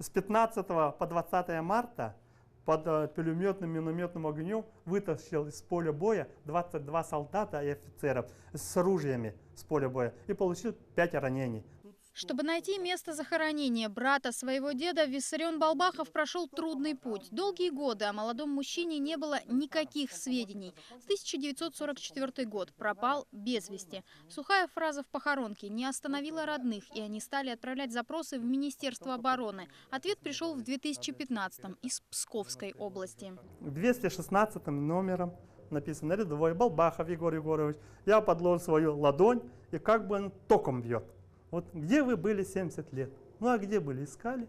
С 15 по 20 марта под пулеметным минометным огнем вытащил из поля боя 22 солдата и офицеров с ружьями с поля боя и получил 5 ранений. Чтобы найти место захоронения брата своего деда, Виссарион Балбахов прошел трудный путь. Долгие годы о молодом мужчине не было никаких сведений. 1944 год пропал без вести. Сухая фраза в похоронке не остановила родных, и они стали отправлять запросы в Министерство обороны. Ответ пришел в 2015-м из Псковской области. 216 номером написано рядовой Балбахов Егор Егорович. Я подложил свою ладонь, и как бы он током бьет. Вот где вы были 70 лет? Ну а где были? Искали?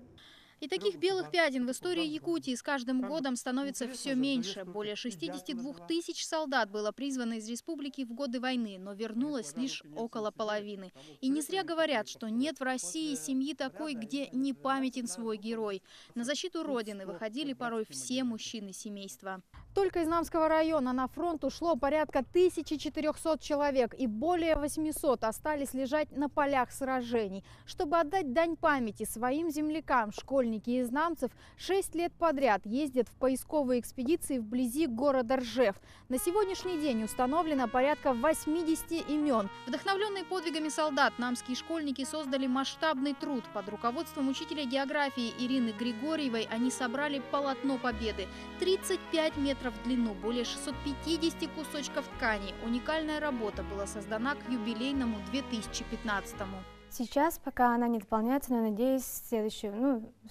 И таких белых пятен в истории Якутии с каждым годом становится все меньше. Более 62 тысяч солдат было призвано из республики в годы войны, но вернулось лишь около половины. И не зря говорят, что нет в России семьи такой, где не памятен свой герой. На защиту Родины выходили порой все мужчины семейства. Только из Намского района на фронт ушло порядка 1400 человек, и более 800 остались лежать на полях сражений. Чтобы отдать дань памяти своим землякам, школьники из Намцев 6 лет подряд ездят в поисковые экспедиции вблизи города Ржев. На сегодняшний день установлено порядка 80 имен. Вдохновленные подвигами солдат, намские школьники создали масштабный труд. Под руководством учителя географии Ирины Григорьевой они собрали полотно победы. 35 метров в длину, более 650 кусочков ткани. Уникальная работа была создана к юбилейному 2015-му. Сейчас пока она не дополняется, но надеюсь,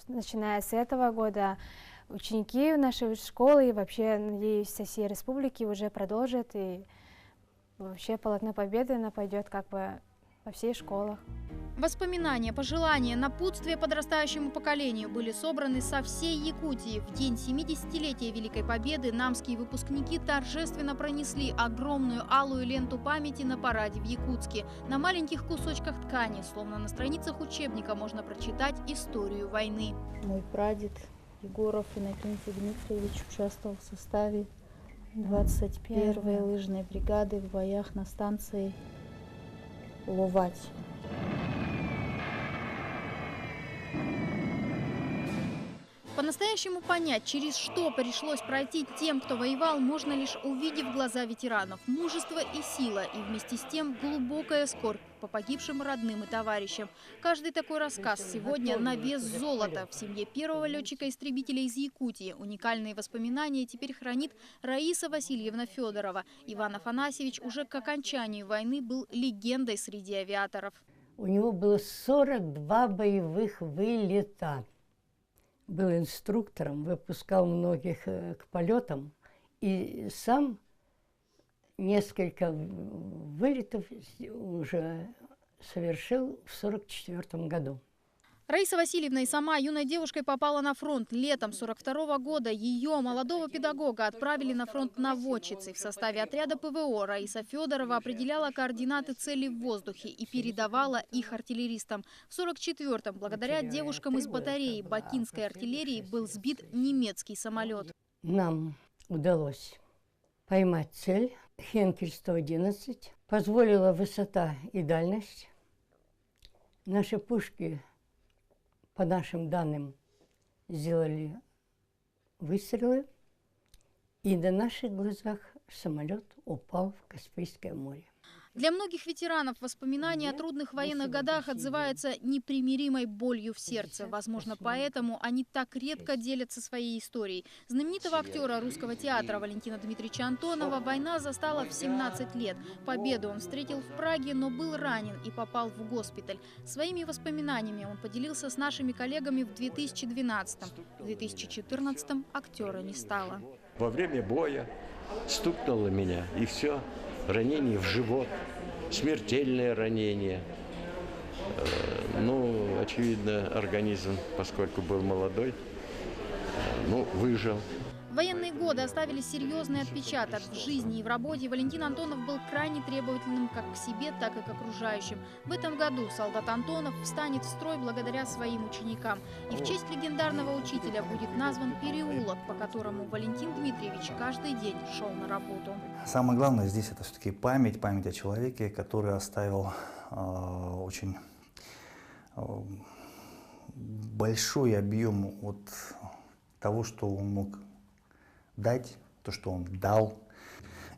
начиная с этого года, ученики нашей школы и вообще, надеюсь, со всей республики уже продолжат, и вообще полотно победы она пойдет как бы во всей школах. Воспоминания, пожелания, напутствия подрастающему поколению были собраны со всей Якутии. В день 70-летия Великой Победы намские выпускники торжественно пронесли огромную алую ленту памяти на параде в Якутске. На маленьких кусочках ткани, словно на страницах учебника, можно прочитать историю войны. Мой прадед Егоров Иннокентий Дмитриевич участвовал в составе 21-й лыжной бригады в боях на станции Ловать. По-настоящему понять, через что пришлось пройти тем, кто воевал, можно лишь увидев глаза ветеранов. Мужество и сила, и вместе с тем глубокая скорбь по погибшим родным и товарищам. Каждый такой рассказ сегодня на вес золота. В семье первого летчика-истребителя из Якутии уникальные воспоминания теперь хранит Раиса Васильевна Федорова. Иван Афанасьевич уже к окончанию войны был легендой среди авиаторов. У него было 42 боевых вылета. Был инструктором, выпускал многих к полетам и сам несколько вылетов уже совершил в 1944 году. Раиса Васильевна и сама юной девушкой попала на фронт. Летом 1942 года ее, молодого педагога, отправили на фронт наводчицей. В составе отряда ПВО Раиса Федорова определяла координаты целей в воздухе и передавала их артиллеристам. В 1944-м, благодаря девушкам из батареи бакинской артиллерии, был сбит немецкий самолет. Нам удалось поймать цель Хенкель-111. Позволила высота и дальность. Наши пушки, по нашим данным, сделали выстрелы, и на наших глазах самолет упал в Каспийское море. Для многих ветеранов воспоминания о трудных военных годах отзываются непримиримой болью в сердце. Возможно, поэтому они так редко делятся своей историей. Знаменитого актера русского театра Валентина Дмитриевича Антонова война застала в 17 лет. Победу он встретил в Праге, но был ранен и попал в госпиталь. Своими воспоминаниями он поделился с нашими коллегами в 2012-м. В 2014-м актера не стало. Во время боя стукнуло меня, и все. Ранение в живот, смертельное ранение. Ну, очевидно, организм, поскольку был молодой, выжил. Военные годы оставили серьезный отпечаток в жизни и в работе. Валентин Антонов был крайне требовательным как к себе, так и к окружающим. В этом году солдат Антонов встанет в строй благодаря своим ученикам. И в честь легендарного учителя будет назван переулок, по которому Валентин Дмитриевич каждый день шел на работу. Самое главное здесь это все-таки память о человеке, который оставил очень большой объем от того, что он мог дать, то, что он дал.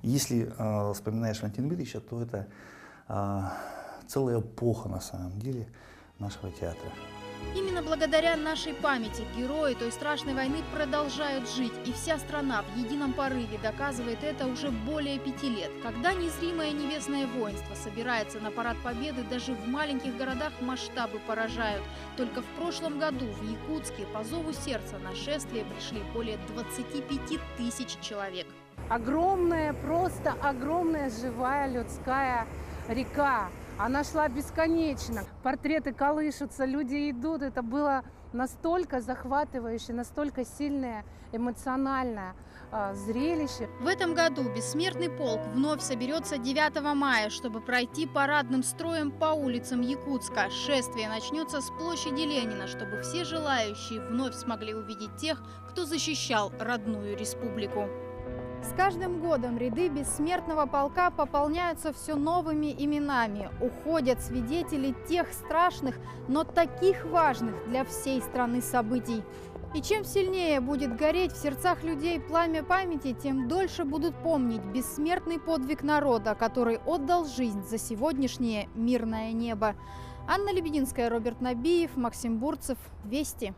Если вспоминаешь Валентина Дмитриевича, то это целая эпоха, на самом деле, нашего театра. Именно благодаря нашей памяти герои той страшной войны продолжают жить. И вся страна в едином порыве доказывает это уже более 5 лет. Когда незримое небесное воинство собирается на парад Победы, даже в маленьких городах масштабы поражают. Только в прошлом году в Якутске по зову сердца на шествие пришли более 25 тысяч человек. Огромная, просто огромная живая людская река. Она шла бесконечно. Портреты колышутся, люди идут. Это было настолько захватывающее, настолько сильное эмоциональное зрелище. В этом году бессмертный полк вновь соберется 9 мая, чтобы пройти парадным строем по улицам Якутска. Шествие начнется с площади Ленина, чтобы все желающие вновь смогли увидеть тех, кто защищал родную республику. С каждым годом ряды бессмертного полка пополняются все новыми именами. Уходят свидетели тех страшных, но таких важных для всей страны событий. И чем сильнее будет гореть в сердцах людей пламя памяти, тем дольше будут помнить бессмертный подвиг народа, который отдал жизнь за сегодняшнее мирное небо. Анна Лебединская, Роберт Набиев, Максим Бурцев. Вести.